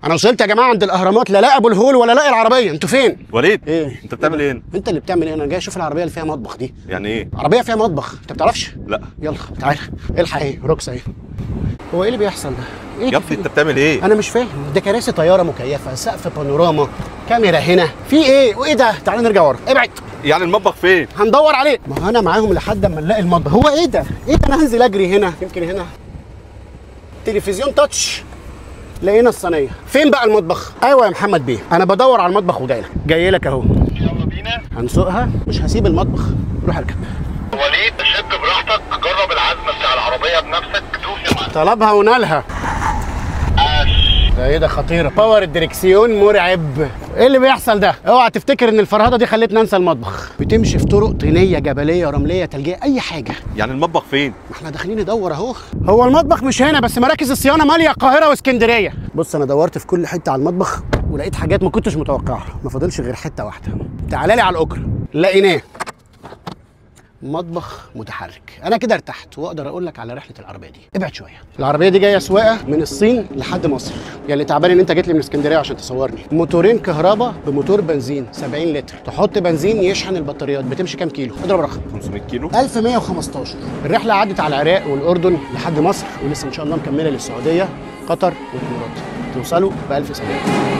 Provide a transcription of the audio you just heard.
انا وصلت يا جماعه عند الاهرامات، لا لاقي ابو الهول ولا لاقي العربيه. انتوا فين؟ وليد ايه انت بتعمل ايه؟ انت اللي بتعمل ايه؟ انا جاي اشوف العربيه اللي فيها مطبخ دي. يعني ايه؟ عربيه فيها مطبخ، انت بتعرفش؟ لا. يلا تعالى الحق. ايه روكس اهي. هو ايه اللي بيحصل ده؟ ايه يا ابني انت بتعمل ايه؟ انا مش فاهم. ده كراسي طياره مكيفه، سقف بانوراما، كاميرا هنا، في ايه وايه ده؟ تعالى نرجع ورا، ابعد. يعني المطبخ فين؟ هندور عليه. ما هو انا معاهم لحد اما نلاقي المطبخ. هو ايه ده؟ ايه ده؟ انا هنزل اجري هنا، يمكن هنا تلفزيون تاتش. لقينا الصينيه. فين بقى المطبخ؟ ايوه يا محمد بيه، انا بدور على المطبخ وجاي لك. جاي لك اهو. يلا بينا. هنسوقها، مش هسيب المطبخ. روح اركب. وليد شد براحتك، جرب العزم بتاع العربيه بنفسك، دوس يا معلم. طلبها ونالها. ده ايه ده؟ خطيره. باور الدركسيون مرعب. ايه اللي بيحصل ده؟ اوعى تفتكر ان الفرهده دي خلتني انسى المطبخ. بتمشي في طرق طينيه جبليه رمليه ثلجيه اي حاجه. يعني المطبخ فين؟ ما احنا داخلين ندور اهو. هو المطبخ مش هنا، بس مراكز الصيانه ماليه القاهره واسكندريه. بص انا دورت في كل حته على المطبخ ولقيت حاجات ما كنتش متوقعها. ما فاضلش غير حته واحده. تعالى لي على الاجره. لقيناه. مطبخ متحرك. انا كده ارتحت واقدر اقول لك على رحله العربيه دي. ابعد شويه. العربيه دي جايه سواقه من الصين لحد مصر. يا اللي تعبان ان انت جيت لي من اسكندريه عشان تصورني. موتورين كهرباء بموتور بنزين 70 لتر. تحط بنزين يشحن البطاريات. بتمشي كام كيلو؟ اضرب رقم. 500 كيلو. 1115. الرحله عدت على العراق والاردن لحد مصر، ولسه ان شاء الله مكمله للسعوديه، قطر والامارات. توصلوا ب1000 سلامه.